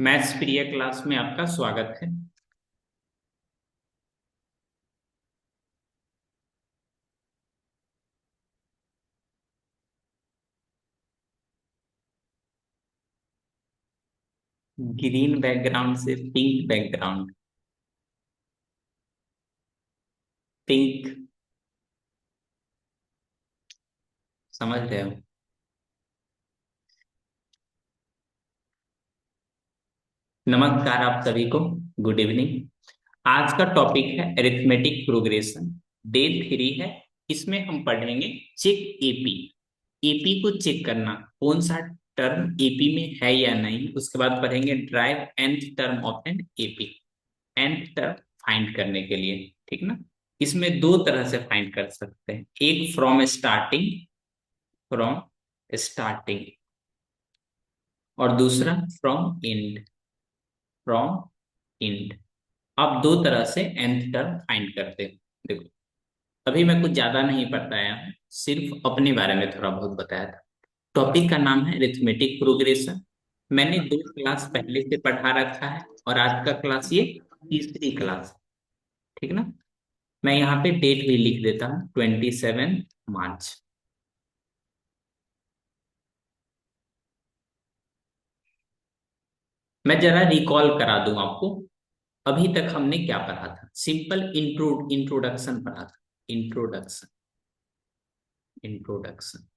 Maths प्रिय class में आपका स्वागत है। ग्रीन बैकग्राउंड से पिंक बैकग्राउंड। पिंक। समझ रहे हो? नमस्कार आप सभी को। Good evening. आज का टॉपिक है अरिथमेटिक प्रोग्रेशन। डे 3 है। इसमें हम पढ़ेंगे चेक एपी। एपी को चेक करना, कौन सा टर्म एपी में है या नहीं। उसके बाद पढ़ेंगे drive nth term of an AP. nth term find करने के लिए, ठीक ना। इसमें दो तरह से फाइंड कर सकते हैं, एक फ्रॉम स्टार्टिंग और दूसरा फ्रॉम एंड। अब दो तरह से nth टर्म फाइंड करते हैं। देखो, अभी मैं कुछ ज्यादा नहीं बताया हूं, सिर्फ अपने बारे में थोड़ा बहुत बताया था। टॉपिक का नाम है अरिथमेटिक प्रोग्रेशन। मैंने दो क्लास पहले से पढ़ा रखा है और आज का क्लास ये तीसरी क्लास, ठीक ना। मैं यहाँ पे डेट भी लिख देता हूँ, 27 मार्च। मैं जरा रिकॉल करा दूं आपको। अभी तक हमने क्या पढ़ा था? सिंपल इंट्रोडक्शन पढ़ा था। इंट्रोडक्शन। इंट्रोडक्शन।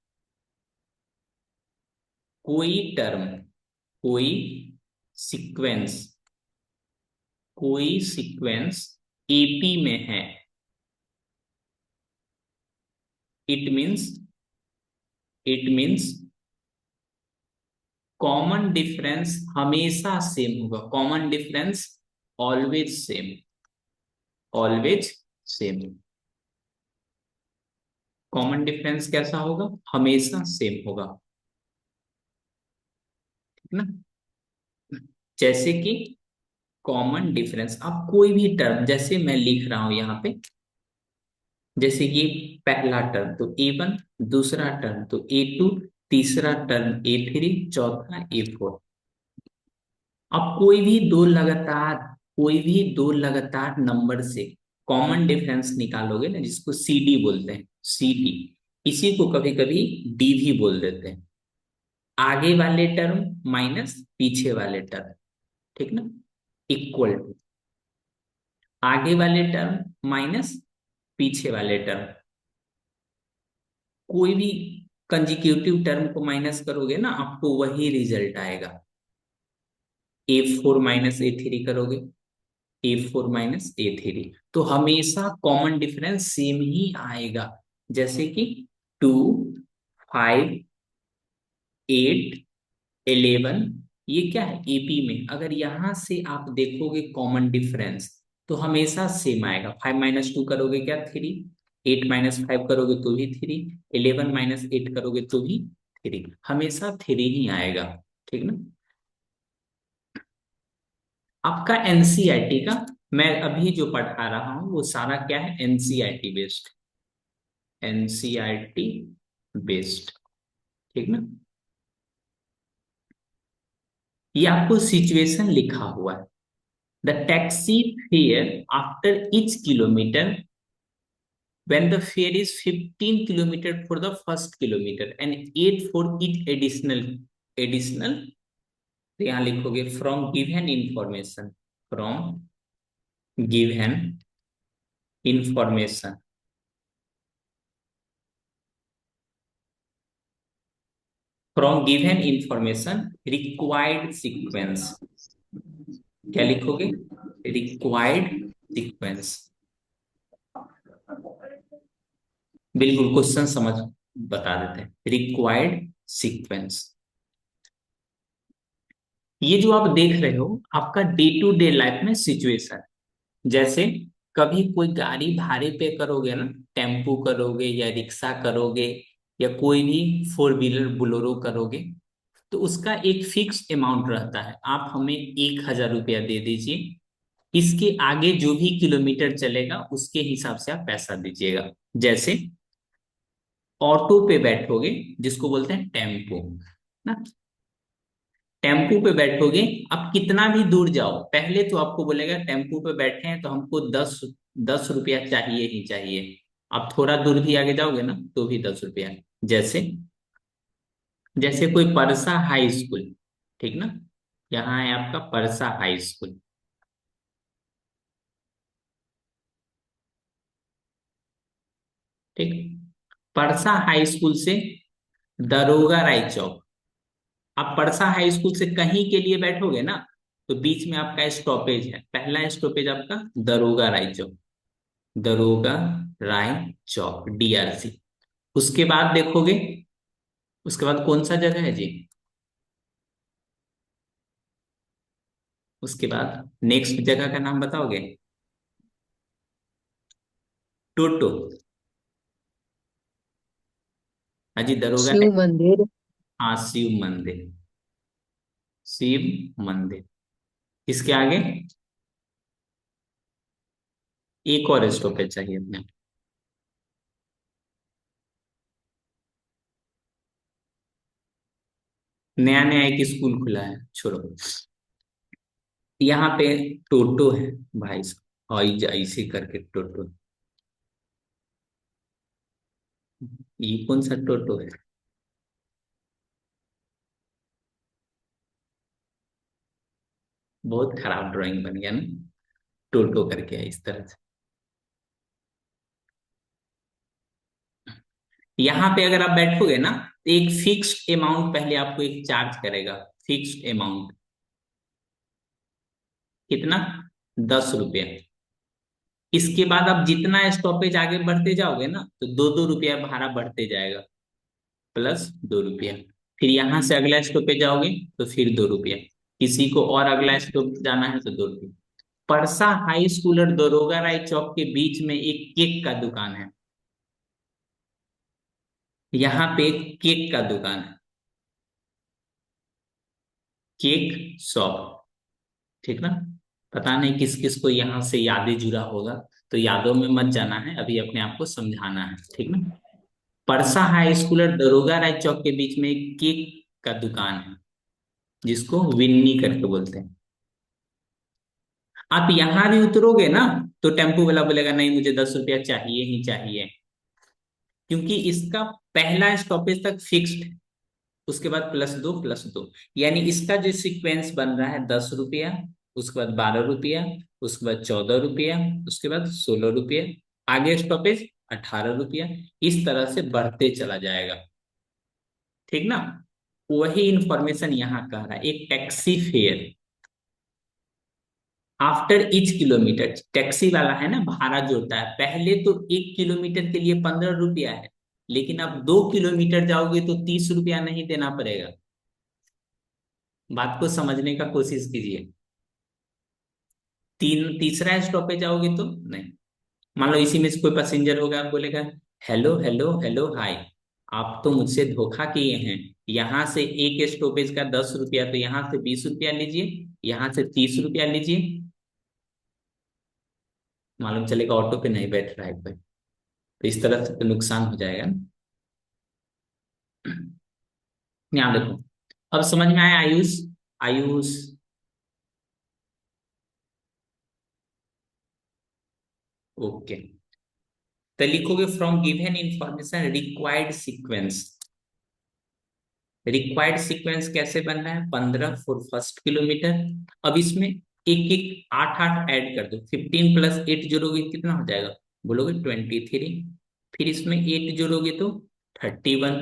कोई टर्म, कोई सीक्वेंस, कोई सीक्वेंस एपी में है, इट मीन्स कॉमन डिफरेंस हमेशा सेम होगा। Common difference always same. Always same. Common difference कैसा होगा? हमेशा सेम होगा, ठीक ना। जैसे कि कॉमन डिफरेंस, आप कोई भी टर्म, जैसे मैं लिख रहा हूं यहाँ पे, जैसे कि पहला टर्म तो A1, दूसरा टर्म तो A2, तीसरा टर्म A3, चौथा A4। अब कोई भी दो लगातार नंबर से कॉमन डिफरेंस निकालोगे ना, जिसको CD बोलते हैं, CD। इसी को कभी कभी डी भी बोल देते हैं। आगे वाले टर्म माइनस पीछे वाले टर्म, ठीक ना, इक्वल टू आगे वाले टर्म माइनस पीछे वाले टर्म। कोई भी कंजिक्यूटिव टर्म को माइनस करोगे ना, आपको वही रिजल्ट आएगा। A4 माइनस A3 करोगे, A4 माइनस A3, तो हमेशा कॉमन डिफरेंस सेम ही आएगा। जैसे कि 2, 5, 8, 11, ये क्या है? एपी में अगर यहां से आप देखोगे कॉमन डिफरेंस, तो हमेशा सेम आएगा। 5 - 2 करोगे क्या? 3। 8 - 5 करोगे तो भी 3। 11 - 8 करोगे तो भी 3। हमेशा 3 ही आएगा, ठीक ना। आपका एनसीईआरटी का, मैं अभी जो पढ़ा रहा हूं वो सारा क्या है? NCERT based. एनसीईआरटी बेस्ड, ठीक ना। ये आपको सिचुएशन लिखा हुआ है। The taxi fare after each kilometer, when the fare is 15 kilometer for the first kilometer and 8 for each additional, तो यहाँ लिखोगे from given information, from given information, from given information required sequence। क्या लिखोगे? required sequence। बिल्कुल question समझ बता देते हैं। रिक्वायर्ड सीक्वेंस, ये जो आप देख रहे हो आपका डे टू डे लाइफ में सिचुएशन। जैसे कभी कोई गाड़ी भाड़े पे करोगे ना, टेम्पू करोगे या रिक्शा करोगे या कोई भी फोर व्हीलर बोलेरो करोगे, तो उसका एक फिक्स अमाउंट रहता है। आप हमें 1,000 रुपया दे दीजिए, इसके आगे जो भी किलोमीटर चलेगा उसके हिसाब से आप पैसा दीजिएगा। जैसे ऑटो पे बैठोगे, जिसको बोलते हैं टेम्पो ना, टेम्पू पे बैठोगे, आप कितना भी दूर जाओ, पहले तो आपको बोलेगा टेम्पू पे बैठे हैं तो हमको 10 10 रुपया चाहिए ही चाहिए। आप थोड़ा दूर भी आगे जाओगे ना तो भी 10 रुपया। जैसे जैसे कोई परसा हाई स्कूल, ठीक ना, यहाँ है आपका परसा हाई स्कूल। ठीक, परसा हाई स्कूल से दरोगा राय चौक। आप परसा हाई स्कूल से कहीं के लिए बैठोगे ना तो बीच में आपका स्टॉपेज है, पहला स्टॉपेज आपका दरोगा राय चौक। दरोगा राय चौक, DRC। उसके बाद देखोगे, उसके बाद कौन सा जगह है जी, उसके बाद नेक्स्ट जगह का नाम बताओगे? टोटो। हाँ जी, दरोगा शिव राय। मंदिर। हाँ, शिव मंदिर। शिव मंदिर। इसके आगे एक और स्टॉपेज चाहिए अपने। नया नया एक स्कूल खुला है, छोड़ो। यहाँ पे टोटो है भाई साहब, आई जाई से करके टोटो। ये कौन सा टोटो है? बहुत खराब ड्राइंग बन गया ना, टोटो करके है इस तरह से। यहाँ पे अगर आप बैठोगे ना तो एक फिक्स्ड अमाउंट पहले आपको एक चार्ज करेगा। फिक्स्ड अमाउंट कितना? 10 रुपया। इसके बाद आप जितना स्टॉपेज आगे बढ़ते जाओगे ना तो 2 2 रुपया भाड़ा बढ़ते जाएगा, +2 रुपया। फिर यहाँ से अगला स्टॉपेज जाओगे तो फिर 2 रुपया। किसी को और अगला स्टॉप जाना है तो 2 रुपया। परसा हाई स्कूल और दरोगा राय चौक के बीच में एक केक का दुकान है। यहाँ पे एक केक का दुकान है, केक शॉप। ठीक ना? पता नहीं किस किस को यहाँ से यादें जुड़ा होगा, तो यादों में मत जाना है, अभी अपने आप को समझाना है, ठीक ना। परसा हाई स्कूल और दरोगा राय चौक के बीच में एक केक का दुकान है, जिसको विन्नी करके बोलते हैं। आप यहाँ भी उतरोगे ना तो टेम्पू वाला बोलेगा नहीं, मुझे 10 रुपया चाहिए ही चाहिए, क्योंकि इसका पहला स्टॉपेज तक फिक्स्ड है। उसके बाद +2 +2, यानी इसका जो सीक्वेंस बन रहा है 10 रुपया, उसके बाद 12 रुपया, उसके बाद 14 रुपया, उसके बाद 16 रुपया, आगे स्टॉपेज 18 रुपया। इस तरह से बढ़ते चला जाएगा, ठीक ना। वही इंफॉर्मेशन यहाँ कह रहा है, एक taxi fare after each kilometre. Taxi वाला है ना, भाड़ा जोड़ता है। पहले तो 1 किलोमीटर के लिए 15 रुपया है, लेकिन अब 2 किलोमीटर जाओगे तो 30 रुपया नहीं देना पड़ेगा। बात को समझने का कोशिश कीजिए। तीसरा स्टॉपेज जाओगे तो नहीं। मान लो इसी में से कोई पैसेंजर होगा, आप बोलेगा हेलो हेलो हेलो हाय, आप तो मुझसे धोखा किए हैं। यहाँ से एक स्टॉपेज का 10 रुपया, तो यहाँ से 20 रुपया लीजिए, यहाँ से 30 रुपया लीजिए। मालूम चलेगा ऑटो पे नहीं बैठ रहा है कोई, तो इस तरह से तो नुकसान हो जाएगा ना। यहाँ देखो, अब समझ में आया आयुष? आयुष, ओके। तो लिखोगे from given information required sequence. Required sequence कैसे बन रहा है? 15 फॉर फर्स्ट किलोमीटर। अब इसमें एक एक 8 8 ऐड कर दो, 15 + 8 जोड़ोगे कितना हो जाएगा? बोलोगे 23। फिर इसमें 8 जोड़ोगे तो 31।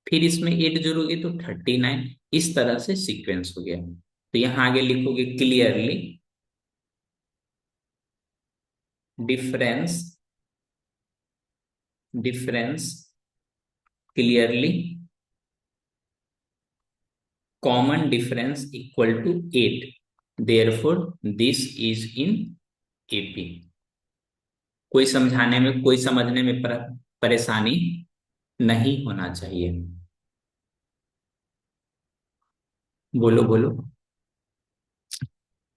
फिर इसमें 8 जोड़ोगे तो 39। इस तरह से सीक्वेंस हो गया। तो यहाँ आगे लिखोगे clearly difference, difference clearly common difference equal to 8, therefore this is in AP। कोई समझाने में, कोई समझने में परेशानी नहीं होना चाहिए। बोलो बोलो।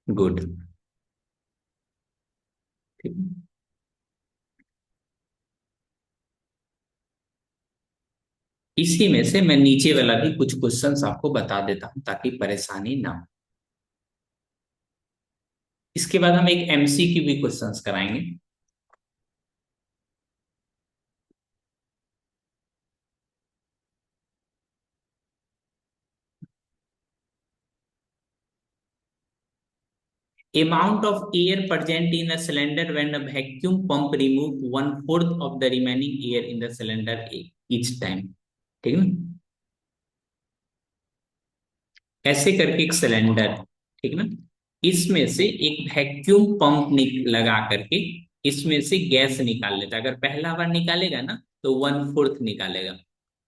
गुड। ठीक। इसी में से मैं नीचे वाला भी कुछ क्वेश्चंस आपको बता देता हूं ताकि परेशानी ना हो। इसके बाद हम एक एमसीक्यू भी क्वेश्चंस कराएंगे। Amount of air present in a cylinder when a vacuum pump remove one fourth of the remaining air in the cylinder each time। ठीक है ना। ऐसे करके एक सिलेंडर, ठीक ना, इसमें से एक वैक्यूम पंप लगा करके इसमें से गैस निकाल लेता है। अगर पहला बार निकालेगा ना तो वन फोर्थ निकालेगा,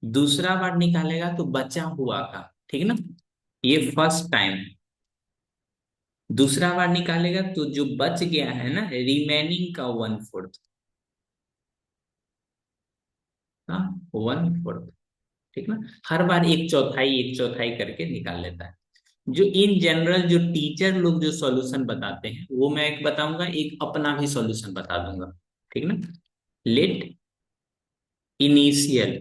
दूसरा बार निकालेगा तो बचा हुआ का, ठीक ना, ये फर्स्ट टाइम। दूसरा बार निकालेगा तो जो बच गया है ना रिमेनिंग का वन फोर्थ, हाँ, वन फोर्थ, ठीक ना। हर बार एक चौथाई करके निकाल लेता है। जो इन जनरल जो टीचर लोग जो सॉल्यूशन बताते हैं वो मैं एक बताऊंगा, एक अपना भी सॉल्यूशन बता दूंगा, ठीक ना। Let initial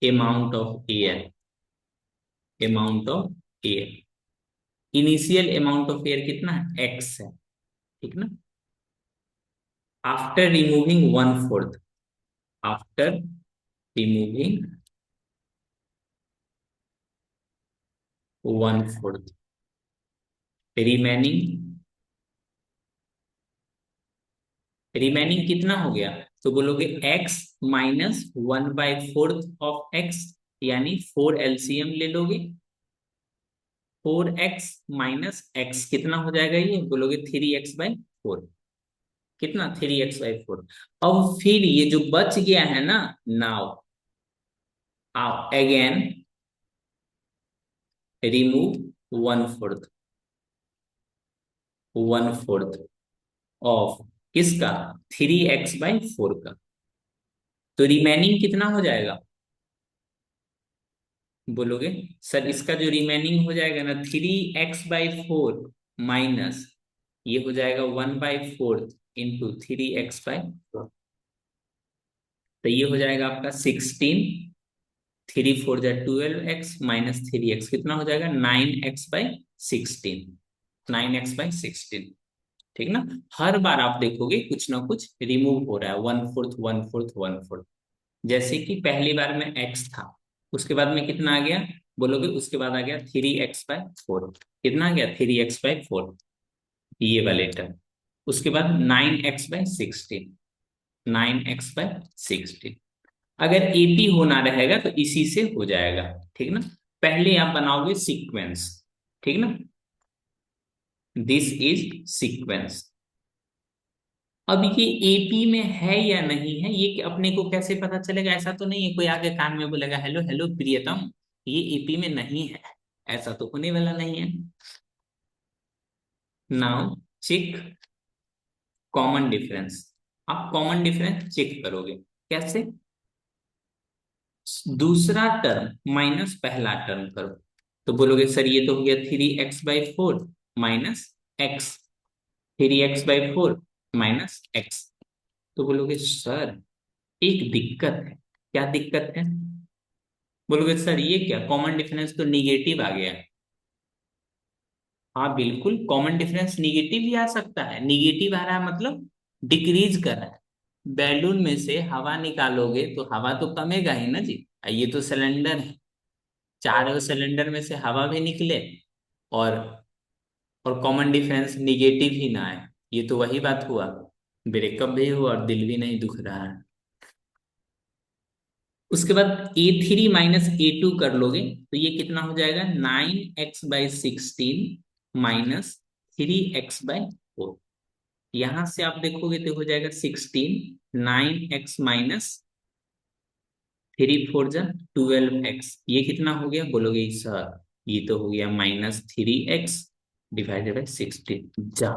amount of air, amount of air, initial amount of air कितना है, एक्स है, ठीक ना। After removing one fourth, after removing one fourth, remaining, remaining कितना हो गया, तो बोलोगे x minus one by fourth of x, यानी फोर एलसीएम ले लोगे। फोर एक्स माइनस एक्स कितना हो जाएगा, ये बोलोगे थ्री एक्स बाई फोर, कितना, थ्री एक्स बाई फोर। अब फिर ये जो बच गया है ना, नाउ आओ again remove one fourth, one fourth of किसका, थ्री एक्स बाई फोर का, तो रिमेनिंग कितना हो जाएगा, बोलोगे सर इसका जो रिमेनिंग हो जाएगा ना three x by four minus ये हो जाएगा one by fourth into three x by four, तो ये हो जाएगा आपका सिक्सटीन, थ्री फोर जा twelve x minus three x कितना हो जाएगा nine x by sixteen, nine x by sixteen, ठीक ना। हर बार आप देखोगे कुछ ना कुछ रिमूव हो रहा है, one fourth one fourth one fourth. जैसे कि पहली बार में एक्स था, उसके बाद में कितना आ गया, बोलोगे उसके बाद आ गया थ्री एक्स बाय फोर, कितना आ गया थ्री एक्स बाय फोर, ये वाले टर्म। उसके बाद nine x by sixteen, nine x by sixteen. अगर एपी होना रहेगा तो इसी से हो जाएगा, ठीक ना। पहले आप बनाओगे सीक्वेंस, ठीक ना, दिस इज सीक्वेंस। अब ये एपी में है या नहीं है ये अपने को कैसे पता चलेगा, ऐसा तो नहीं है कोई आगे कान में बोलेगा हेलो हेलो प्रियतम ये एपी में नहीं है, ऐसा तो होने वाला नहीं है। नाउ चेक कॉमन डिफरेंस, आप कॉमन डिफरेंस चेक करोगे कैसे, दूसरा टर्म माइनस पहला टर्म करो, तो बोलोगे सर ये तो हो गया three x by four minus x, three x by four minus x, तो बोलोगे सर एक दिक्कत है, क्या दिक्कत है, बोलोगे सर ये क्या कॉमन डिफरेंस तो निगेटिव आ गया। हाँ बिल्कुल कॉमन डिफरेंस निगेटिव भी आ सकता है, निगेटिव आ रहा है मतलब डिक्रीज कर रहा है। बैलून में से हवा निकालोगे तो हवा तो कमेगा ही ना जी, ये तो सिलेंडर है, चारों सिलेंडर में से हवा भी निकले और कॉमन डिफरेंस निगेटिव ही ना आए, ये तो वही बात हुआ, ब्रेकअप भी हुआ और दिल भी नहीं दुख रहा है। उसके बाद ए थ्री माइनस ए टू कर लोगे तो ये कितना हो जाएगा nine x by sixteen minus three x by four, यहां से आप देखोगे तो हो जाएगा sixteen, nine x minus three four जा ट्वेल्व एक्स, ये कितना हो गया, बोलोगे सर ये तो हो गया minus three x divided by sixteen, जा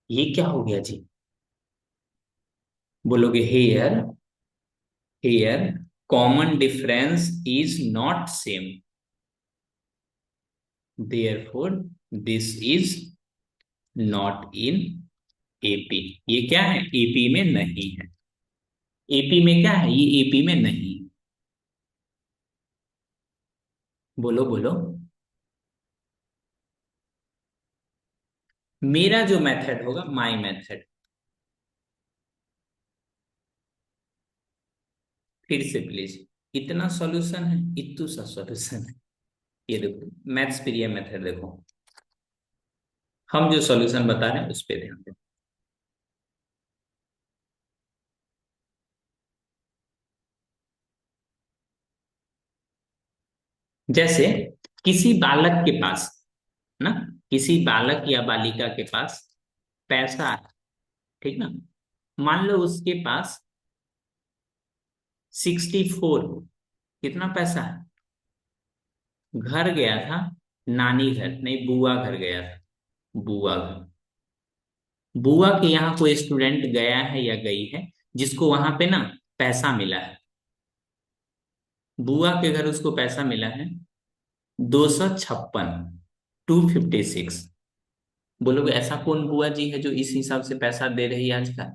ये क्या हो गया जी, बोलोगे here, here common difference is not same, therefore this is not in AP, ये क्या है एपी में नहीं है। एपी में क्या है, ये एपी में नहीं। बोलो बोलो। मेरा जो मेथड होगा, माई मेथड। फिर से प्लीज। इतना सॉल्यूशन है, इतू सा सॉल्यूशन है। ये देखो मैथ्स प्रिय मेथड देखो। हम जो सॉल्यूशन बता रहे हैं उस पे ध्यान दो। जैसे किसी बालक के पास ना, किसी बालक या बालिका के पास पैसा है, ठीक ना। मान लो उसके पास 64, कितना पैसा है। घर गया था, नानी घर नहीं, बुआ घर गया था। बुआ घर। बुआ के यहाँ कोई स्टूडेंट गया है या गई है, जिसको वहां पे ना पैसा मिला है। बुआ के घर उसको पैसा मिला है 256, 256। बोलोगे ऐसा कौन बुआ जी है जो इस हिसाब से पैसा दे रही है आजकल।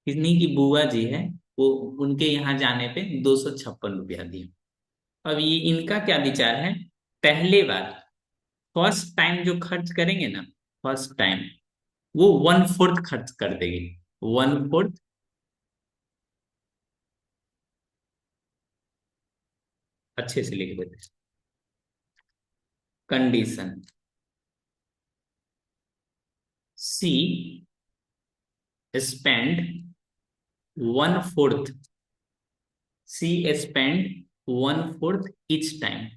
कितनी की बुआ जी है, वो उनके यहाँ जाने पे 256 रुपया दिए। अब ये इनका क्या विचार है, पहले बार फर्स्ट टाइम जो खर्च करेंगे ना, फर्स्ट टाइम वो 1/4 खर्च कर देगी। 1/4। अच्छे से लिख देते। कंडीशन, सी स्पेंड 1/4, सी स्पेंड 1/4 ईच टाइम।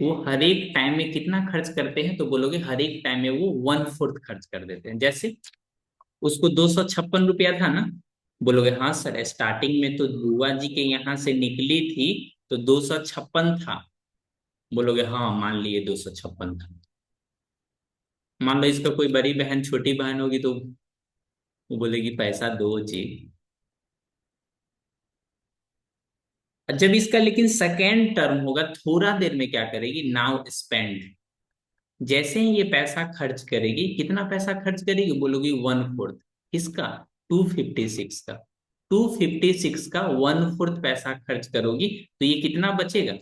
वो हर एक टाइम में कितना खर्च करते हैं, तो बोलोगे हर एक टाइम में वो 1/4 खर्च कर देते हैं। जैसे उसको 256 रुपया था ना, बोलोगे हाँ सर स्टार्टिंग में तो बुआ जी के यहाँ से निकली थी तो 256 था। बोलोगे हाँ मान लिए 256 था। मान लो इसका कोई बड़ी बहन छोटी बहन होगी तो वो बोलेगी पैसा दो जी। जब इसका लेकिन सेकेंड टर्म होगा, थोड़ा देर में क्या करेगी, नाउ स्पेंड। जैसे ही ये पैसा खर्च करेगी, कितना पैसा खर्च करेगी, बोलोगी 1/4। किसका, 256 का। 256 का 1/4 पैसा खर्च करोगी तो ये कितना बचेगा,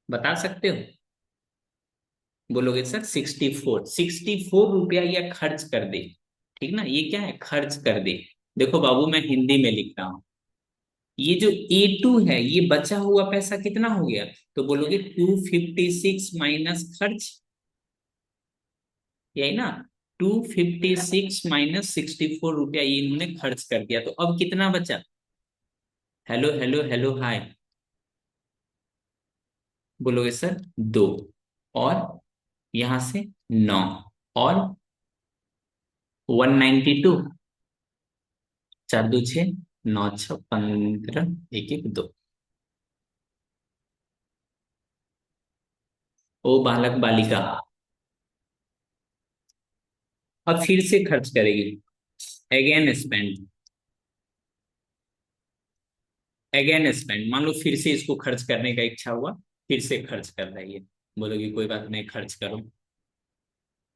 बता सकते हो। बोलोगे सर 64 रुपया या खर्च कर दे। ठीक ना, ये क्या है, खर्च कर दे। देखो बाबू मैं हिंदी में लिख रहा हूं। ये जो A2 है, ये बचा हुआ पैसा कितना हो गया, तो बोलोगे 256 माइनस खर्च, यही ना। 256 - 64 रुपया ये इन्होंने खर्च कर दिया, तो अब कितना बचा। Hello hello hello hi. बोलोगे सर दो, और यहां से 9, और 192, 4 2 6, 9 6 15, 1 1 2। ओ बालक बालिका अब फिर से खर्च करेगी। Again spend, again spend. मान लो फिर से इसको खर्च करने का इच्छा हुआ, फिर से खर्च कर रही है। बोलोगी कोई बात नहीं खर्च करो।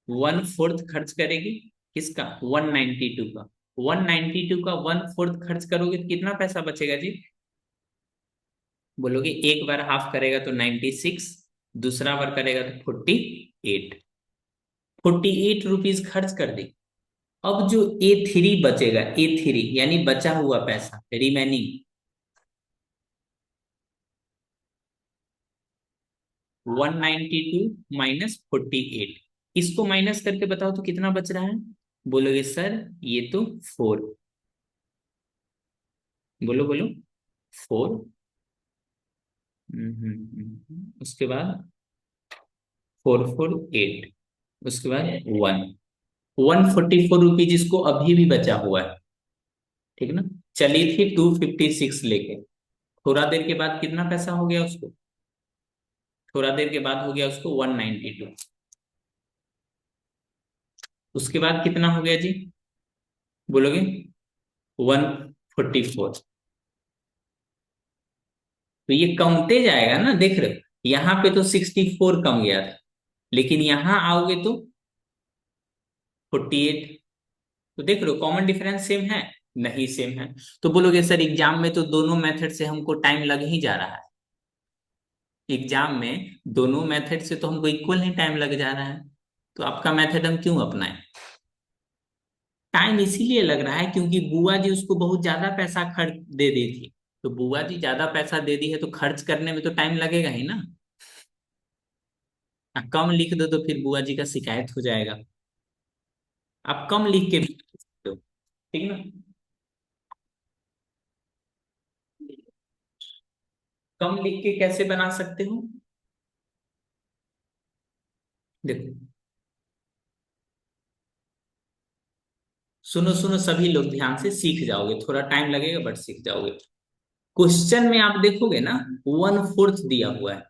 1/4 खर्च करेगी, किसका, 192 का। 192 का 1/4 खर्च करोगे तो कितना पैसा बचेगा जी। बोलोगे एक बार हाफ करेगा तो 96, दूसरा बार करेगा तो 48। 48 रुपीज खर्च कर दी। अब जो A3 बचेगा, A3 यानी बचा हुआ पैसा, रिमेनिंग 192 माइनस 48, इसको माइनस करके बताओ तो कितना बच रहा है। बोलोगे सर ये तो 4। बोलो बोलो 4। उसके बाद 4 4 8, उसके बाद 144 रुपीज इसको अभी भी बचा हुआ है। ठीक ना, चली थी 256 लेके। थोड़ा देर के बाद कितना पैसा हो गया उसको, थोड़ा देर के बाद हो गया उसको 192। उसके बाद कितना हो गया जी, बोलोगे 144। तो ये कमते जाएगा ना, देख रहे हो यहाँ पे तो 64 कम गया था, लेकिन यहाँ आओगे तो 48। तो देख लो कॉमन डिफरेंस सेम है, नहीं सेम है। तो बोलोगे सर एग्जाम में तो दोनों मेथड से हमको टाइम लग ही जा रहा है, एग्जाम में दोनों मेथड से तो हमको इक्वल ही टाइम लग जा रहा है, तो आपका मेथड हम क्यों अपनाएं? टाइम इसीलिए लग रहा है क्योंकि बुआ जी उसको बहुत ज्यादा पैसा खर्च दे दी थी, तो बुआ जी ज्यादा पैसा दे दी है तो खर्च करने में तो टाइम लगेगा ही ना। कम लिख दो तो फिर बुआ जी का शिकायत हो जाएगा। आप कम लिख के भी लिख सकते हो, ठीक ना। कम लिख के कैसे बना सकते हो? देखो, सुनो सुनो सभी लोग ध्यान से, सीख जाओगे, थोड़ा टाइम लगेगा बट सीख जाओगे। क्वेश्चन में आप देखोगे ना, 1/4 दिया हुआ है,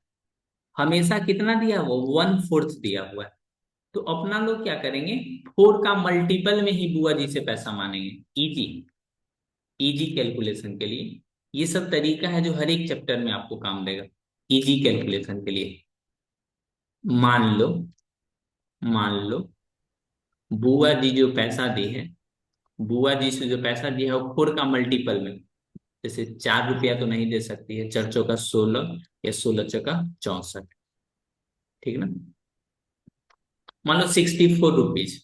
हमेशा कितना दिया हुआ, 1/4 दिया हुआ है। तो अपना लोग क्या करेंगे, 4 का मल्टीपल में ही बुआ जी से पैसा मांगेंगे। इजी, इजी कैलकुलेशन के लिए ये सब तरीका है जो हर एक चैप्टर में आपको काम देगा, इजी कैलकुलेशन के लिए। मान लो, मान लो बुआ जी जो पैसा दी है, बुआ जी से जो पैसा दिया है वो 4 का मल्टीपल में, जैसे 4 रुपया तो नहीं दे सकती है, 4 चौका 16 या 16 चौका 64, ठीक ना। मान लो 64 रुपीज,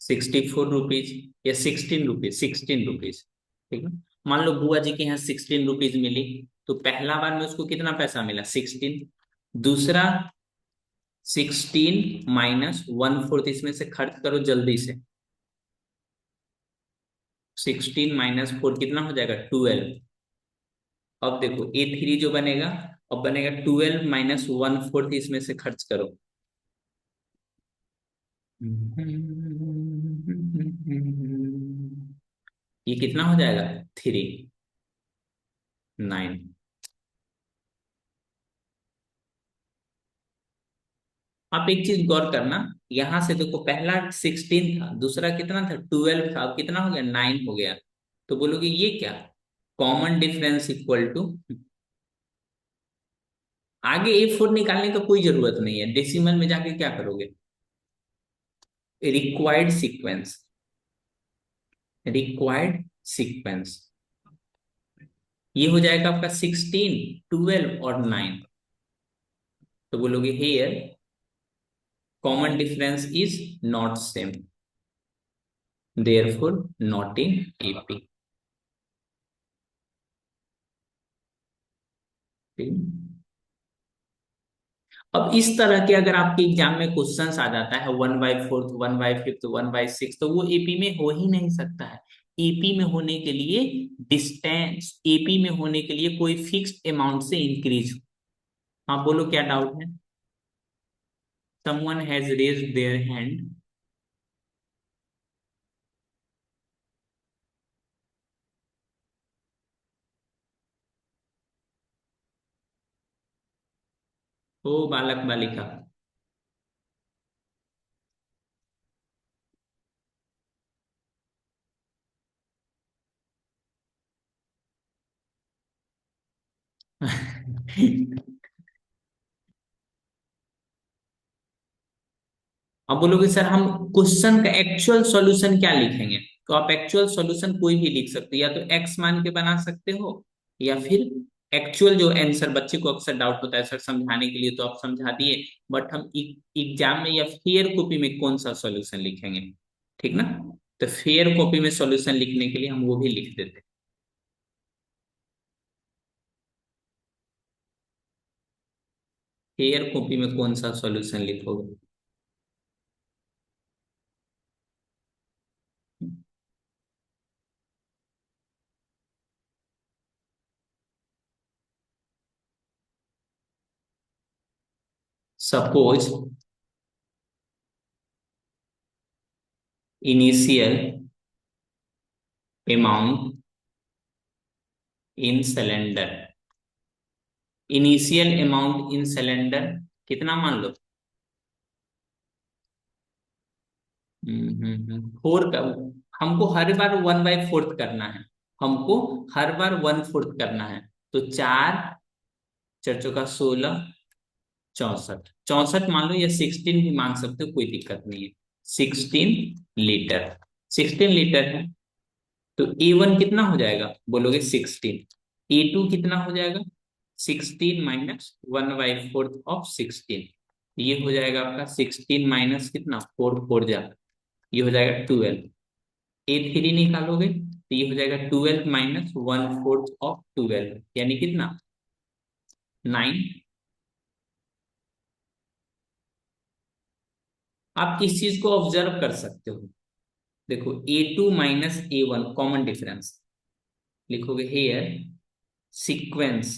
64 रुपीज या 16 रुपीज, 16 रुपीज, ठीक है। मान लो बुआ जी के यहाँ 16 रुपीज मिली, तो पहला बार में उसको कितना पैसा मिला, 16। दूसरा 16 - 1/4 इसमें से खर्च करो जल्दी से, 16 - 4 कितना हो जाएगा, 12। अब देखो A3 जो बनेगा, अब बनेगा 12 - 1/4 इसमें से खर्च करो। ये कितना हो जाएगा, 3, 9। आप एक चीज गौर करना, यहां से देखो पहला 16 था, दूसरा कितना था, 12 था, अब कितना हो गया, 9 हो गया। तो बोलोगे ये क्या, कॉमन डिफरेंस इक्वल टू, आगे A4 निकालने का कोई जरूरत नहीं है, डेसिमल में जाके क्या करोगे, रिक्वायर्ड सीक्वेंस, रिक्वायर्ड सीक्वेंस, ये हो जाएगा आपका 16, 12 और 9। तो बोलोगे here common difference is not same, therefore not in AP। अब इस तरह के अगर आपके एग्जाम में क्वेश्चंस आ जाता है 1/4, 1/5, 1/6, तो वो AP में हो ही नहीं सकता है। AP में होने के लिए डिस्टेंस, AP में होने के लिए कोई फिक्स्ड अमाउंट से इंक्रीज हो। हाँ बोलो क्या डाउट है, someone has raised their hand। ओ बालक बालिका। अब बोलोगे सर हम क्वेश्चन का एक्चुअल सॉल्यूशन क्या लिखेंगे, तो आप एक्चुअल सॉल्यूशन कोई भी लिख सकते हो, या तो एक्स मान के बना सकते हो, या फिर एक्चुअल जो आंसर, बच्चे को अक्सर डाउट होता है सर समझाने के लिए तो आप समझा दिए, बट हम एग्जाम में या फेयर कॉपी में कौन सा सॉल्यूशन लिखेंगे, ठीक ना। तो फेयर कॉपी में सॉल्यूशन लिखने के लिए हम वो भी लिख देते हैं। फेयर कॉपी में कौन सा सॉल्यूशन लिखोगे? Suppose initial amount in cylinder, initial amount in cylinder कितना मान लो, 4 का, हमको हर बार 1/4 करना है, हमको हर बार 1/4 करना है। तो 4, 4 चौका 16, 64, 64 मान लो या 16 भी मान सकते हो, कोई दिक्कत नहीं है। 16 लीटर, 16 लीटर है। तो A1 कितना हो जाएगा, बोलोगे 16। A2 कितना हो जाएगा, 16 - 1/4 ऑफ 16, ये हो जाएगा आपका 16 माइनस कितना, 4 4 जा, ये हो जाएगा 12। A3 निकालोगे तो ये हो जाएगा 12 - 1/4 ऑफ 12, यानी कितना, 9। आप इस चीज को ऑब्जर्व कर सकते हो। देखो A2 - A1 कॉमन डिफरेंस, लिखोगे हेयर सीक्वेंस,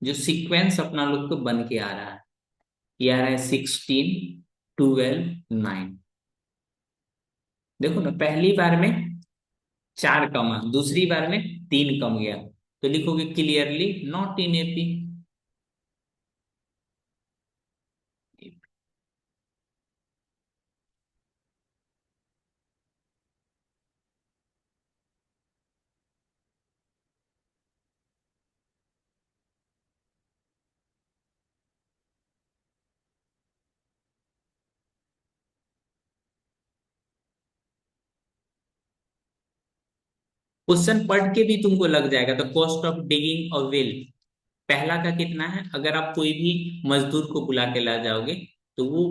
जो सीक्वेंस अपना लोग को बन के आ रहा है, ये आ रहा है 16 12 9। देखो ना, पहली बार में 4 कमा, दूसरी बार में 3 कम गया, तो लिखोगे clearly not in AP. Question पढ़ के भी तुमको लग जाएगा। तो cost of digging a well, पहला का कितना है, अगर आप कोई भी मजदूर को बुला के ला जाओगे तो वो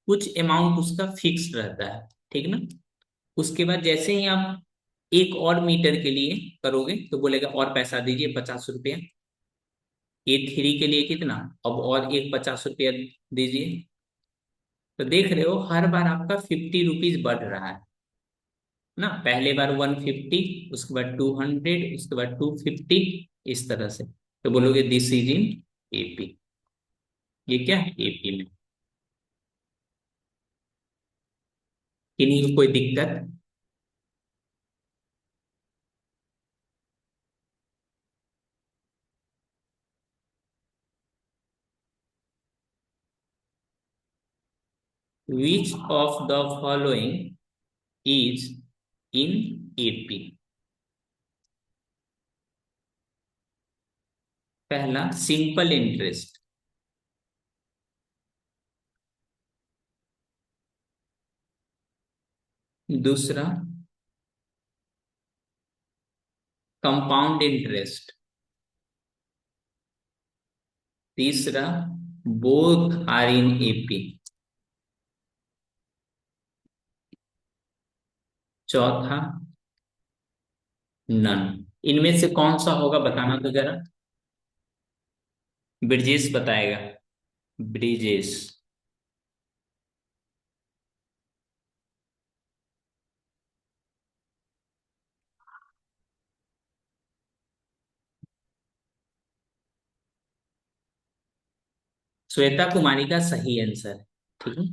कुछ अमाउंट उसका फिक्स रहता है, ठीक ना। उसके बाद जैसे ही आप एक और मीटर के लिए करोगे तो बोलेगा और पैसा दीजिए 50 रुपया। A3 के लिए कितना, अब और एक 50 रुपया दीजिए। तो देख रहे हो हर बार आपका 50 रुपीज बढ़ रहा है ना। पहले बार 150, उसके बाद 200, उसके बाद 250, इस तरह से। तो बोलोगे दिस इज इन AP, ये क्या है AP में, किन्हीं को कोई दिक्कत। Which of the following is in AP। पहला सिंपल इंटरेस्ट, दूसरा कंपाउंड इंटरेस्ट, तीसरा बोथ आर इन AP, चौथा नन। इनमें से कौन सा होगा बताना तो जरा। ब्रिजेश बताएगा, ब्रिजेश। श्वेता कुमारी का सही आंसर है, ठीक है।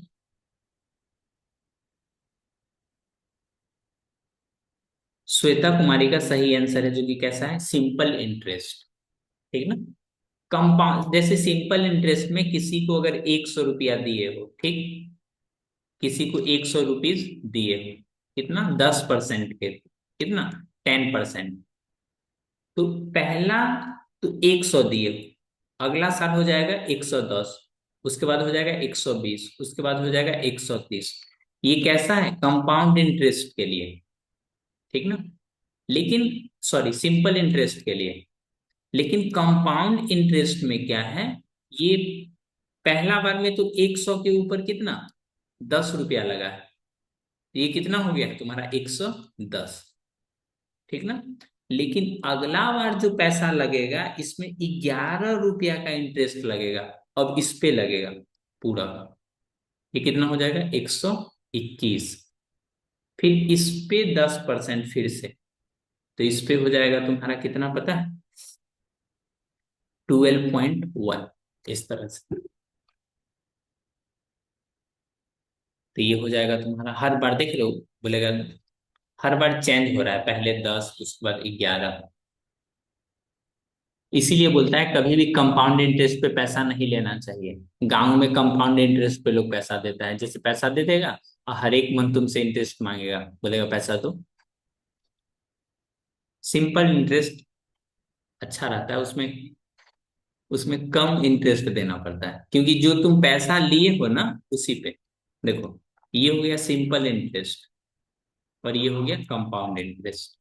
श्वेता कुमारी का सही आंसर है, जो कि कैसा है, सिंपल इंटरेस्ट, ठीक ना। कंपाउंड, जैसे सिंपल इंटरेस्ट में किसी को अगर 100 रुपया दिए हो, ठीक, किसी को 100 रुपीज दिए हो, कितना, 10% के, कितना, 10%। तो पहला, तो 100 दिए, अगला साल हो जाएगा 110, उसके बाद हो जाएगा 120, उसके बाद हो जाएगा 130। ये कैसा है, कंपाउंड इंटरेस्ट के लिए, ठीक ना। लेकिन, सॉरी, सिंपल इंटरेस्ट के लिए। लेकिन कंपाउंड इंटरेस्ट में क्या है, ये पहला बार में तो 100 के ऊपर कितना, 10 रुपया लगा है, ये कितना हो गया तुम्हारा, 110, ठीक ना। लेकिन अगला बार जो पैसा लगेगा इसमें 11 रुपया का इंटरेस्ट लगेगा, अब इस पे लगेगा पूरा, ये कितना हो जाएगा, 121। फिर इस पे 10% फिर से, तो इस पे हो जाएगा तुम्हारा कितना पता है, 12.1, इस तरह से। तो ये हो जाएगा तुम्हारा, हर बार देख रहे हो, बोलेगा हर बार चेंज हो रहा है, पहले 10 उसके बाद 11। इसीलिए बोलता है कभी भी कंपाउंड इंटरेस्ट पे पैसा नहीं लेना चाहिए। गांव में कंपाउंड इंटरेस्ट पे लोग पैसा देता है, जैसे पैसा दे देगा और हर एक मंथ तुमसे इंटरेस्ट मांगेगा, बोलेगा पैसा दो। सिंपल इंटरेस्ट अच्छा रहता है, उसमें उसमें कम इंटरेस्ट देना पड़ता है, क्योंकि जो तुम पैसा लिए हो ना उसी पे, देखो ये हो गया सिंपल इंटरेस्ट और ये हो गया कंपाउंड इंटरेस्ट।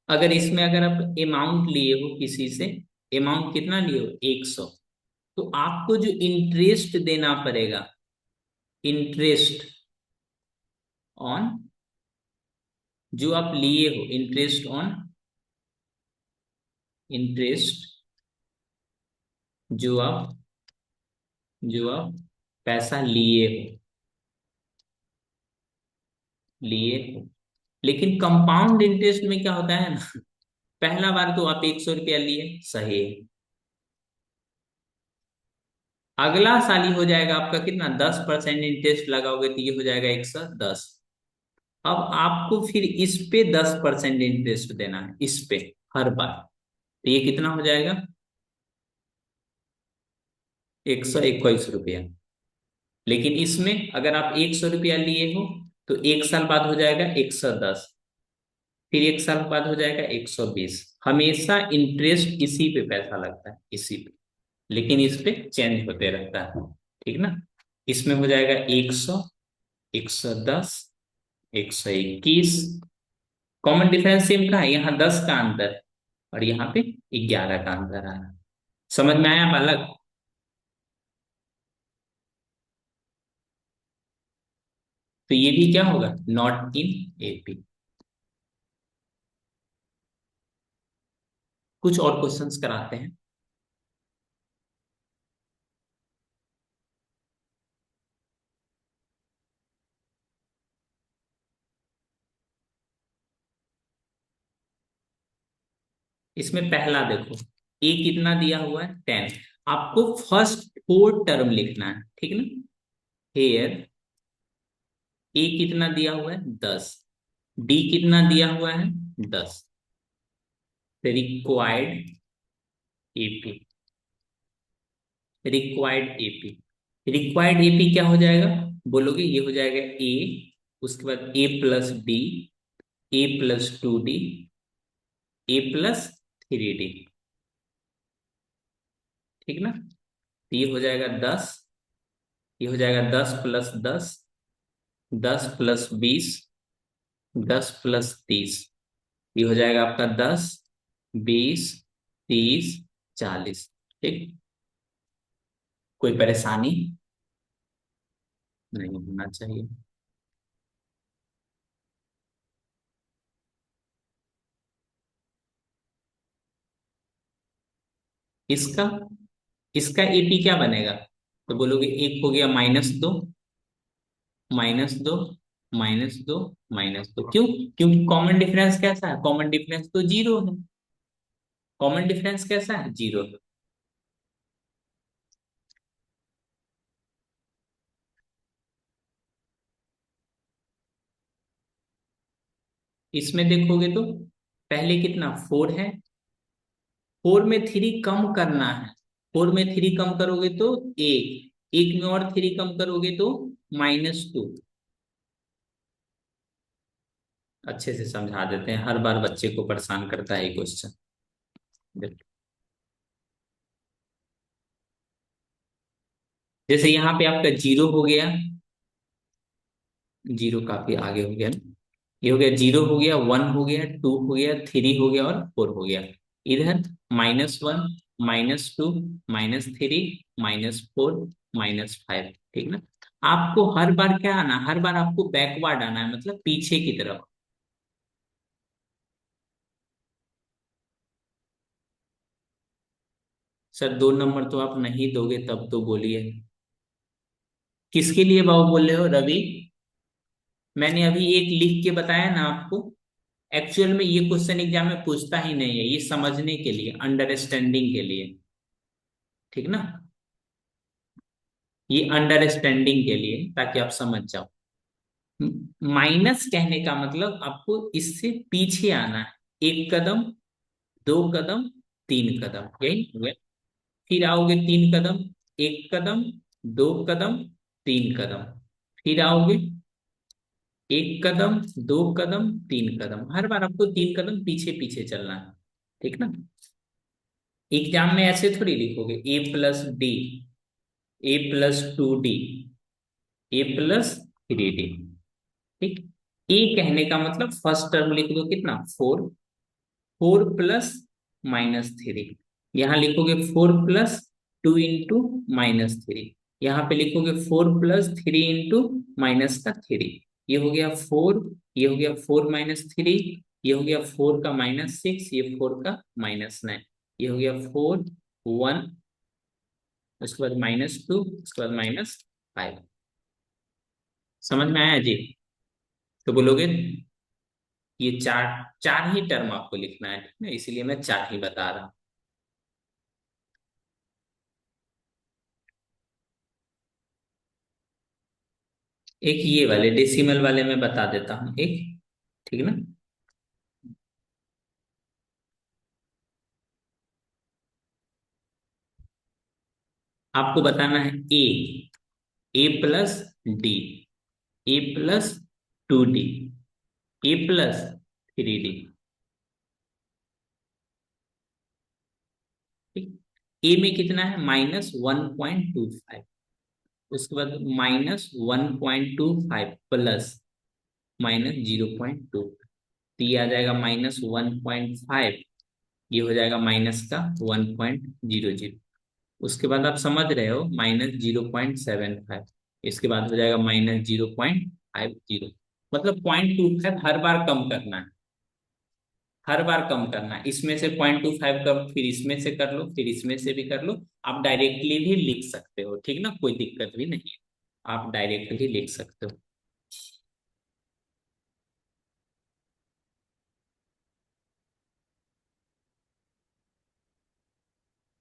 अगर इसमें अगर आप अमाउंट लिए हो किसी से, अमाउंट कितना लिए हो 100, तो आपको जो इंटरेस्ट देना पड़ेगा, इंटरेस्ट ऑन, जो आप लिए हो, इंटरेस्ट ऑन, इंटरेस्ट जो आप, जो आप पैसा लिए हो, लिए हो। लेकिन कंपाउंड इंटरेस्ट में क्या होता है ना, पहला बार तो आप 100 रुपया लिए, सही है। अगला साल ही हो जाएगा आपका कितना, 10% इंटरेस्ट लगाओगे तो ये हो जाएगा 110। अब आपको फिर इस पे 10% इंटरेस्ट देना है, इस पे हर बार, तो ये कितना हो जाएगा, 121 रुपया। लेकिन इसमें अगर आप 100 रुपया लिए हो तो एक साल बाद हो जाएगा 110, फिर एक साल बाद हो जाएगा 120। हमेशा इंटरेस्ट इसी पे पैसा लगता है, इसी पे, लेकिन इस पे चेंज होते रहता है, ठीक ना। इसमें हो जाएगा 100, 110, 121। कॉमन डिफरेंस सेम का है, यहाँ 10 का अंतर है और यहाँ पे 11 का अंतर आया। समझ में आया बालक? तो ये भी क्या होगा, नॉट इन एपी। कुछ और क्वेश्चंस कराते हैं। इसमें पहला देखो, ए कितना दिया हुआ है 10, आपको फर्स्ट 4 टर्म लिखना है, ठीक ना। हेयर ए कितना दिया हुआ है 10, डी कितना दिया हुआ है 10, required AP, required AP, required AP क्या हो जाएगा, बोलोगे ये हो जाएगा ए, उसके बाद A+D, A+2D, A+3D, ठीक ना। तो ये हो जाएगा 10, ये हो जाएगा 10+10, 10+20, 10+30, ये हो जाएगा आपका 10, 20, 30, 40, ठीक। कोई परेशानी नहीं होना चाहिए। इसका, इसका एपी क्या बनेगा, तो बोलोगे एक हो गया -2, -2, -2, -2, क्यों, क्योंकि कॉमन डिफरेंस कैसा है, कॉमन डिफरेंस तो जीरो है, कॉमन डिफरेंस कैसा है, जीरो है। इसमें देखोगे तो पहले कितना 4 है, 4 में 3 कम करना है, 4 में 3 कम करोगे तो एक, एक में और 3 कम करोगे तो -2। अच्छे से समझा देते हैं, हर बार बच्चे को परेशान करता है ये क्वेश्चन। जैसे यहाँ पे आपका जीरो हो गया, जीरो काफी आगे हो गया ना, ये हो गया, जीरो हो गया, 1 हो गया, 2 हो गया, 3 हो गया और 4 हो गया। इधर -1, -2, -3, -4, -5, ठीक ना। आपको हर बार क्या आना, हर बार आपको बैकवर्ड आना है, मतलब पीछे की तरफ। सर 2 नंबर तो आप नहीं दोगे, तब तो बोलिए। किसके लिए बाबू बोल रहे हो रवि? मैंने अभी एक लिख के बताया ना आपको। एक्चुअल में ये क्वेश्चन एग्जाम में पूछता ही नहीं है, ये समझने के लिए, अंडरस्टैंडिंग के लिए, ठीक ना। ये अंडरस्टैंडिंग के लिए, ताकि आप समझ जाओ। माइनस कहने का मतलब आपको इससे पीछे आना है, 1 कदम, 2 कदम, 3 कदम, यही हुए। फिर आओगे 3 कदम, 1 कदम, 2 कदम, 3 कदम, फिर आओगे 1 कदम, 2 कदम, 3 कदम, हर बार आपको 3 कदम पीछे पीछे चलना है, ठीक ना। एग्जाम में ऐसे थोड़ी लिखोगे A+D, A+2D, ए प्लस थ्री डी। ठीक। ए कहने का मतलब फर्स्ट टर्म लिख दो कितना, four. Four plus minus three. यहां लिखोगे four plus two into minus three. यहाँ पे लिखोगे four plus three into minus का थ्री। ये हो गया फोर। ये हो गया फोर माइनस थ्री। ये हो गया फोर का माइनस सिक्स। ये फोर का माइनस नाइन। ये हो गया फोर वन। उसके बाद माइनस टू। उसके बाद माइनस फाइव। समझ में आया जी? तो बोलोगे ये चार, चार ही टर्म आपको लिखना है, ठीक है, इसीलिए मैं चार ही बता रहा हूं। एक ये वाले डेसिमल वाले में बता देता हूँ एक, ठीक है ना। आपको बताना है ए प्लस डी, ए प्लस टू डी, ए प्लस थ्री डी। ठीक। ए में कितना है, minus one point two five. उसके बाद minus one point two five plus minus zero point two. तो ये आ जाएगा माइनस वन पॉइंट फाइव। ये हो जाएगा माइनस का वन पॉइंट जीरो जीरो। उसके बाद आप समझ रहे हो minus zero point seven five. इसके बाद हो जाएगा minus zero point five zero. मतलब पॉइंट टू फाइव हर बार कम करना है। हर बार कम करना है, इसमें से पॉइंट टू फाइव कम, फिर इसमें से कर लो, फिर इसमें से भी कर लो। आप डायरेक्टली भी लिख सकते हो, ठीक ना, कोई दिक्कत भी नहीं है। आप डायरेक्टली लिख सकते हो।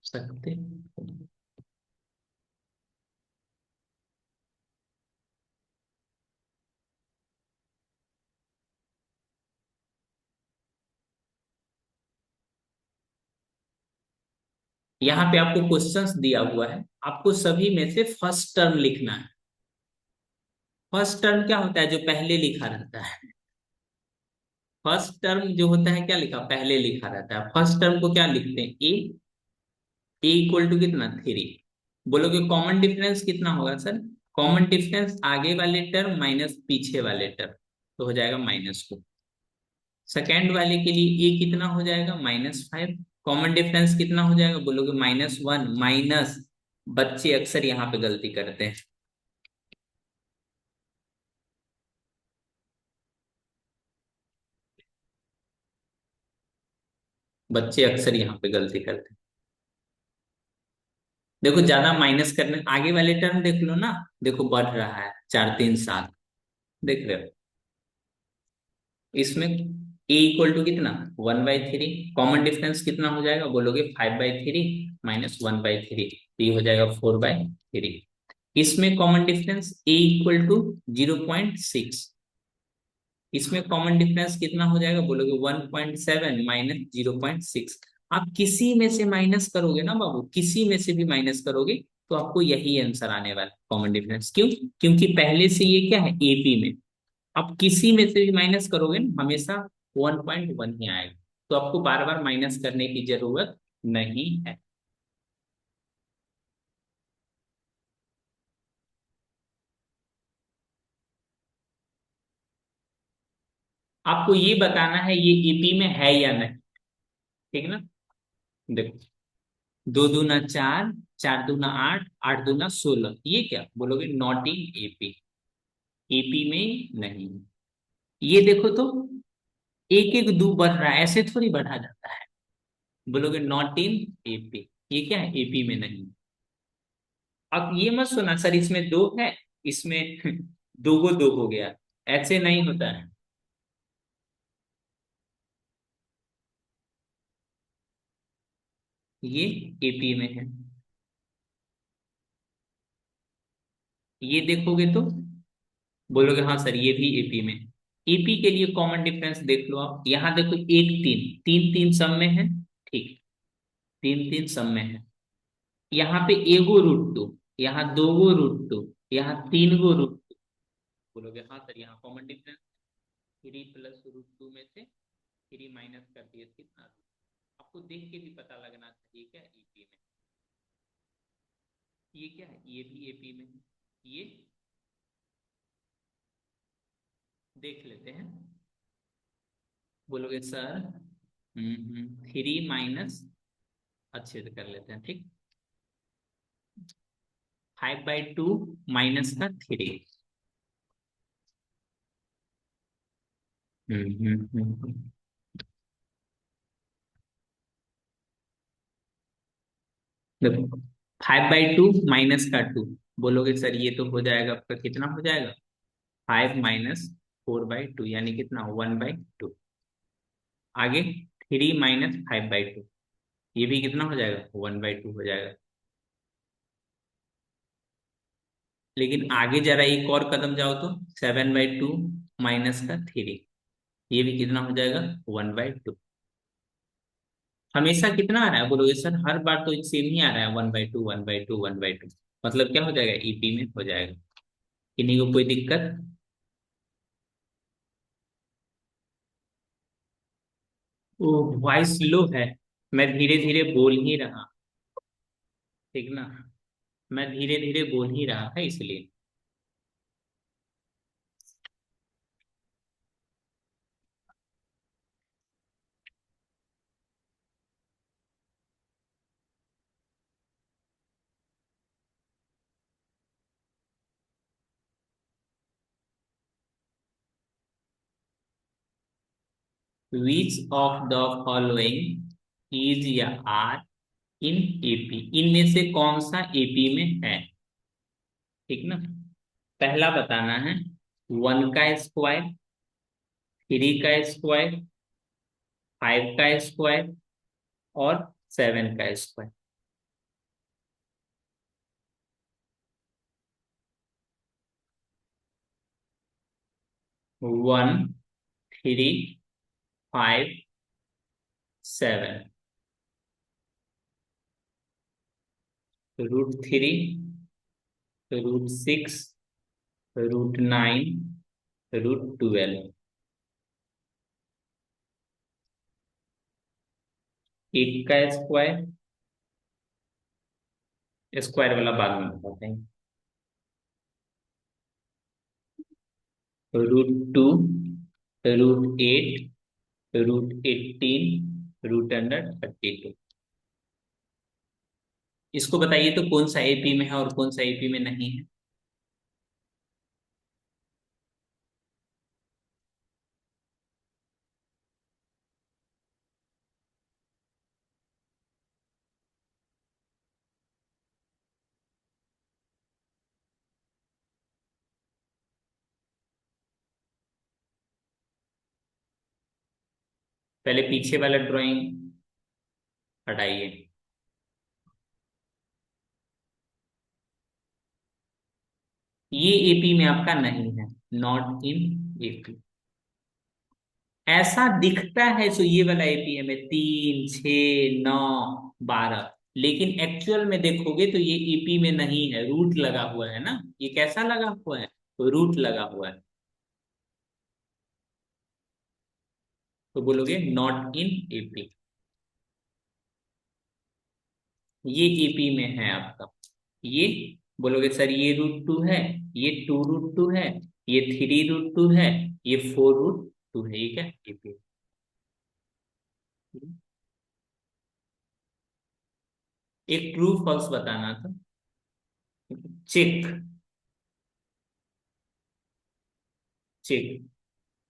सकते। यहाँ पे आपको क्वेश्चंस दिया हुआ है, आपको सभी में से फर्स्ट टर्म लिखना है। फर्स्ट टर्म क्या होता है, जो पहले लिखा रहता है। फर्स्ट टर्म जो होता है क्या लिखा, पहले लिखा रहता है। फर्स्ट टर्म को क्या लिखते हैं, ए। ए इक्वल टू कितना, थ्री। बोलोगे कॉमन डिफरेंस कितना होगा सर? कॉमन डिफरेंस आगे वाले टर्म माइनस पीछे वाले टर्म, तो हो जाएगा माइनस टू। सेकेंड वाले के लिए ए कितना हो जाएगा, माइनस फाइव। कॉमन डिफरेंस कितना हो जाएगा, बोलोगे माइनस वन माइनस। बच्चे अक्सर यहाँ पे गलती करते हैं। बच्चे अक्सर यहाँ पे गलती करते हैं। देखो ज्यादा माइनस करने, आगे वाले टर्म देख लो ना। देखो बढ़ रहा है, चार तीन सात। देख रहे हो? इसमें ए इक्वल टू कितना, one by three. Common difference कितना हो जाएगा, बोलोगे five by three minus one by three. तो ये हो जाएगा फोर बाई थ्री। इसमें common difference a equal to zero point six. इसमें कॉमन डिफरेंस कितना हो जाएगा, बोलोगे one point seven minus zero point six. आप किसी में से माइनस करोगे ना बाबू, किसी में से भी माइनस करोगे तो आपको यही आंसर आने वाला है, कॉमन डिफरेंस। क्यों? क्योंकि पहले से ये क्या है, एपी में। आप किसी में से भी माइनस करोगे ना, हमेशा वन पॉइंट वन ही आएगा। तो आपको बार बार माइनस करने की जरूरत नहीं है। आपको ये बताना है ये एपी में है या नहीं, ठीक ना। देखो, दो दूना चार, चार दूना आठ, आठ दूना सोलह, ये क्या बोलोगे, नॉट इन एपी। एपी में नहीं। ये देखो तो, एक एक दो बढ़ रहा है, ऐसे थोड़ी बढ़ा जाता है। बोलोगे नॉट इन एपी। ये क्या है, एपी में नहीं। अब ये मत सुना सर इसमें दो है, इसमें दो हो गया। ऐसे नहीं होता है। ये एपी में है। ये देखोगे तो बोलोगे हाँ सर ये भी एपी में। एपी के लिए कॉमन डिफरेंस देख लो आप, यहाँ देखो एक तीन, तीन तीन सब में है। ठीक। तीन तीन सब में है। यहाँ पे एगो रूट टू, यहाँ दो गो रूट टू, यहाँ तीन गो रूट टू। बोलोगे हाँ सर यहाँ common difference. Three plus root two में से थ्री माइनस कर दिए कितना। आपको देख के भी पता लगना चाहिए क्या एपी में। ये क्या है, ये भी एपी में है। ये देख लेते हैं। बोलोगे सर 3 अच्छे से कर लेते हैं, ठीक। 5/2 माइनस का 3। देखो 5/2 माइनस का 2। बोलोगे सर ये तो हो जाएगा आपका, कितना हो जाएगा? 5 - 4/2 यानी कितना? 1/2। आगे 3 - 5/2, ये भी कितना हो जाएगा? 1/2 हो जाएगा। लेकिन आगे जरा एक और कदम जाओ तो 7/2 माइनस का 3, ये भी कितना हो जाएगा? 1/2। हमेशा कितना आ रहा है? बोलोगे सर हर बार तो एक सेम ही आ रहा है, 1/2 1/2 1/2। मतलब क्या हो जाएगा? ईपी में हो जाएगा। इन्हीं को कोई दिक्कत? वो वॉइस लो है, मैं धीरे धीरे बोल ही रहा, ठीक ना। मैं धीरे धीरे बोल ही रहा था इसलिए। Which of the following is या आर इन एपी? इनमें से कौन सा एपी में है? ठीक ना। पहला बताना है 1 का स्क्वायर, 3 का स्क्वायर, 5 का स्क्वायर और 7 का स्क्वायर। 1, 3, 5, 7। √3, √6, √9, √12। एक का स्क्वायर, स्क्वायर वाला बाद में बताते हैं। √2, √8, √18, √32। इसको बताइए तो कौन सा एपी में है और कौन सा एपी में नहीं है? पहले पीछे वाला ड्राइंग हटाइए। ये एपी में आपका नहीं है, नॉट इन एपी। ऐसा दिखता है सो ये वाला एपी है में 3, 6, 9, 12, लेकिन एक्चुअल में देखोगे तो ये एपी में नहीं है, रूट लगा हुआ है ना। ये कैसा लगा हुआ है? रूट लगा हुआ है। तो बोलोगे नॉट इन एपी। ये एपी में है आपका। ये बोलोगे सर ये √2 है, ये 2 √2 है, ये 3 √2 है, ये 4 √2 है, ये क्या एपी? एक ट्रू फॉल्स बताना था। Check, check.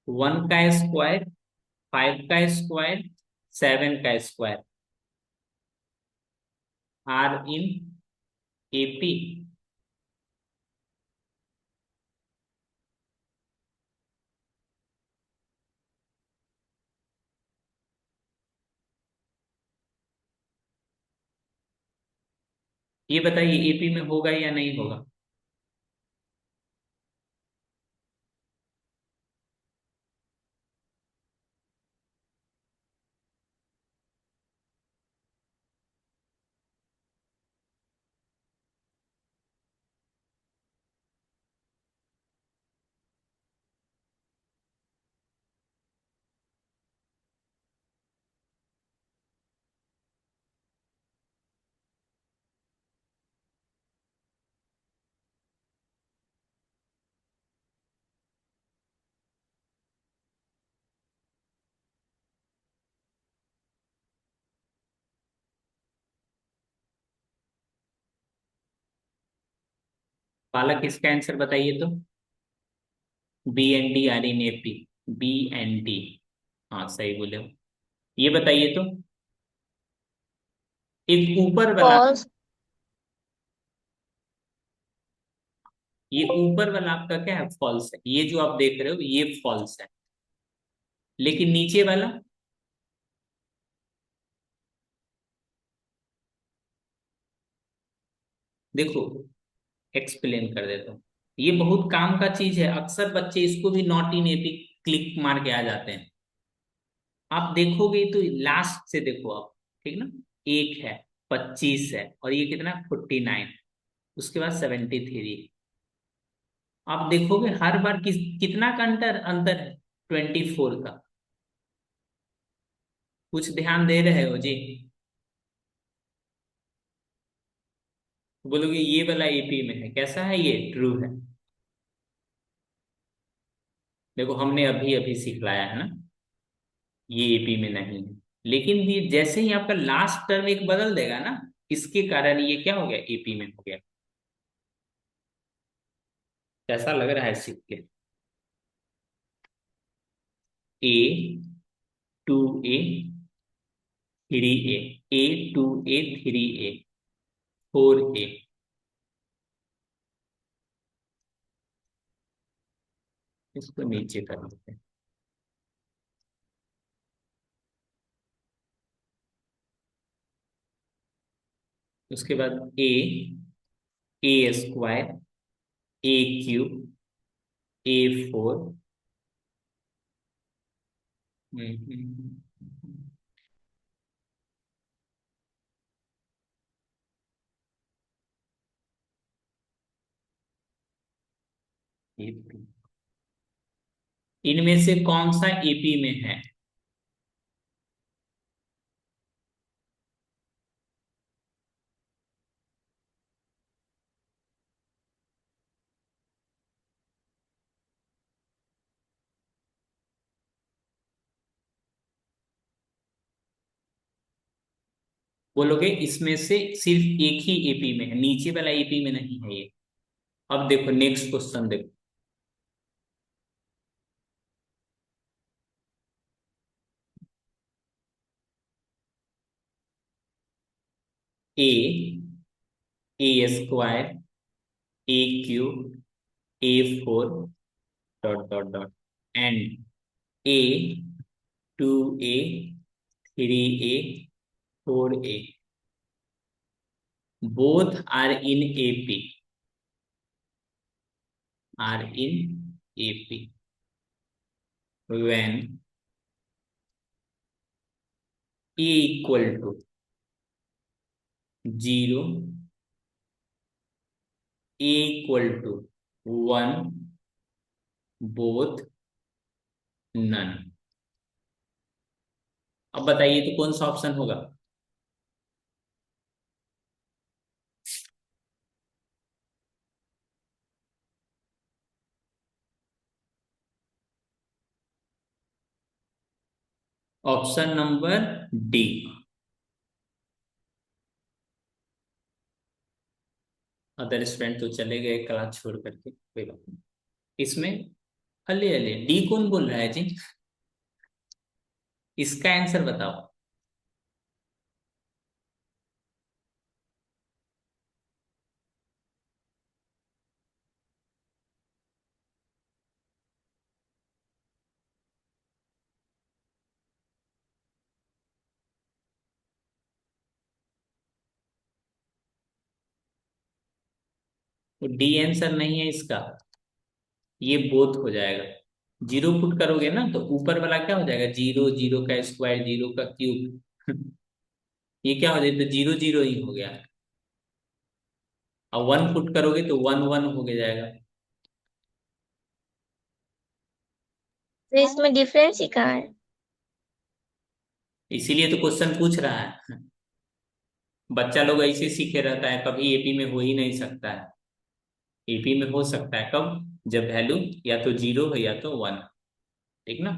1 का स्क्वायर, 5 का स्क्वायर, 7 का स्क्वायर आर इन एपी। ये बताइए एपी में होगा या नहीं होगा? बालक इसका आंसर बताइए तो। BND RNAP, BND, हाँ सही बोले हो। ये बताइए तो, एक ऊपर वाला, फॉल्स। ये ऊपर वाला आपका क्या है, फॉल्स है, ये जो आप देख रहे हो ये फॉल्स है, लेकिन नीचे वाला, देखो एक्सप्लेन कर देता हूँ। ये बहुत काम का चीज है, अक्सर बच्चे इसको भी नॉट इन एपी क्लिक मार के आ जाते हैं। आप देखोगे तो लास्ट से देखो आप, ठीक ना, एक है, 25 है, और ये कितना, 49, उसके बाद 73। आप देखोगे हर बार कितना का अंतर अंतर है, 24 का। कुछ ध्यान दे रहे हो जी? बोलोगे ये वाला एपी में है, कैसा है ये, ट्रू है। देखो हमने अभी अभी सिखलाया है ना, ये एपी में नहीं है। लेकिन ये जैसे ही आपका लास्ट टर्म एक बदल देगा ना, इसके कारण ये क्या हो गया, एपी में हो गया। कैसा लग रहा है सीख के? A2A, A2A, 3A, A4A, इसको नीचे कर देते हैं। उसके बाद A square, A cube, A4। इनमें से कौन सा एपी में है? बोलोगे इसमें से सिर्फ एक ही एपी में है, नीचे वाला एपी में नहीं है ये। अब देखो नेक्स्ट क्वेश्चन देखो। A square, A cube, A4, dot dot dot, and A2A, 3A, 4A, both are in AP, are in AP when A equal to 0, A equal to 1, both, none। अब बताइए तो कौन सा ऑप्शन होगा? Option number D. Other student तो चले गए class छोड़ करके, कोई बात नहीं। इसमें अले अले डी कौन बोल रहा है जी? इसका आंसर बताओ। तो डी आंसर नहीं है इसका, ये बोथ हो जाएगा। जीरो पुट करोगे ना तो ऊपर वाला क्या हो जाएगा, जीरो, जीरो का स्क्वायर, जीरो का क्यूब। ये क्या हो जाएगा, तो जीरो जीरो ही हो गया। और वन पुट करोगे तो वन वन हो गया जाएगा। तो इसमें डिफरेंस ही कहाँ है? इसीलिए तो क्वेश्चन पूछ रहा है। बच्चा लोग ऐसे सीखे रहता है, कभी एपी में हो ही नहीं सकता है। एपी में हो सकता है कब, जब वैल्यू या तो जीरो हो या तो वन। ठीक ना,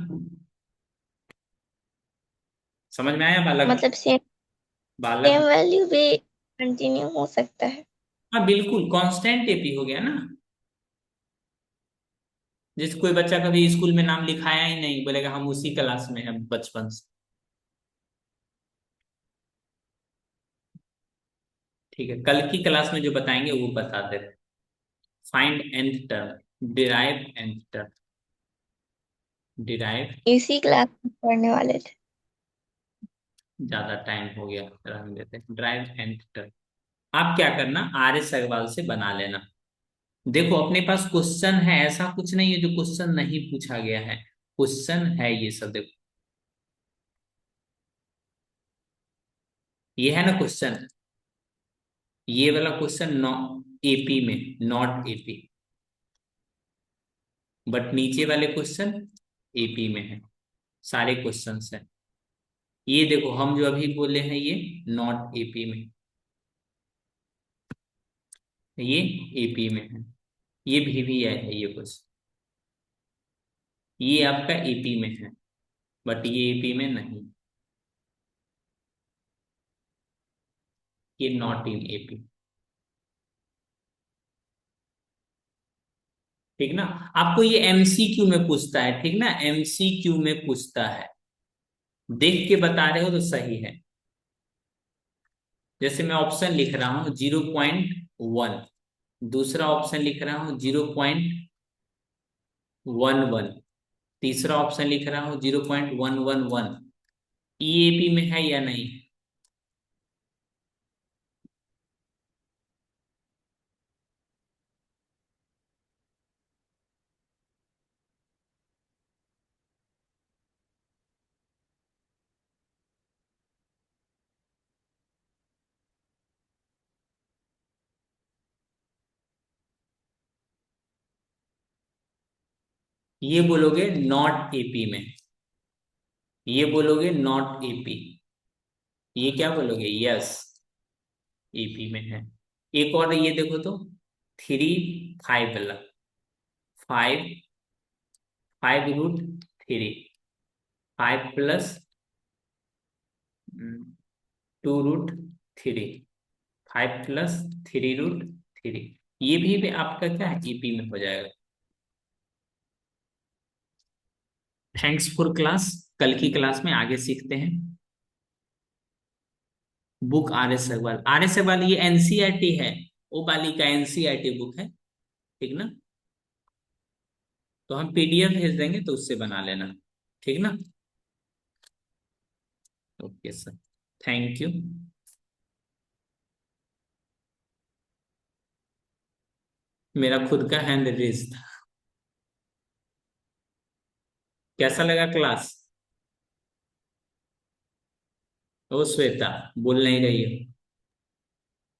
समझ में आया बालक? मतलब सेम बालक, सेम वैल्यू भी कंटिन्यू हो सकता है। हाँ बिल्कुल, कांस्टेंट एपी हो गया ना। जैसे कोई बच्चा कभी स्कूल में नाम लिखाया ही नहीं, बोलेगा हम उसी क्लास में हैं बचपन से। ठीक है, कल की क्लास में जो बताएंगे वो बता दे रहे। Find nth term, derive nth term, derive. इसी क्लास में पढ़ने वाले थे। ज्यादा टाइम हो गया, रहने देते, ड्राइव nth टर्म। आप क्या करना, आर्य सगवाल से बना लेना। देखो अपने पास क्वेश्चन है, ऐसा कुछ नहीं है जो क्वेश्चन नहीं पूछा गया है, क्वेश्चन है ये सब। देखो ये है ना क्वेश्चन, ये वाला क्वेश्चन नॉ एपी में, नॉट एपी, बट नीचे वाले क्वेश्चन एपी में है, सारे क्वेश्चंस हैं। ये देखो हम जो अभी बोले हैं ये नॉट एपी में, ये एपी में है, ये भी है ये क्वेश्चन, ये आपका एपी में है, बट ये एपी में नहीं, ये नॉट इन एपी। ठीक ना। आपको ये एमसीक्यू में पूछता है, ठीक ना, एमसीक्यू में पूछता है। देख के बता रहे हो तो सही है। जैसे मैं ऑप्शन लिख रहा हूं 0.1, दूसरा ऑप्शन लिख रहा हूं 0.11, तीसरा ऑप्शन लिख रहा हूं 0.111, ईएपी में है या नहीं। ये बोलोगे नॉट एपी में, ये बोलोगे नॉट एपी, ये क्या बोलोगे, यस एपी में है। एक और ये देखो तो, 3 5 वाला, 5 5 √3, 5 + 2 √3, 5 + 3 √3, ये भी आपका क्या है, ईपी में हो जाएगा। थैंक्स फॉर क्लास, कल की क्लास में आगे सीखते हैं। Book R S Agarwal, R S Agarwal ये एनसीईआरटी है, वो वाली का एनसीईआरटी बुक है, ठीक ना। तो हम पीडीएफ भेज देंगे तो उससे बना लेना, ठीक ना। Okay sir, thank you. मेरा खुद का हैंड रेज था। कैसा लगा क्लास। ओ श्वेता, बोल नहीं रही हो।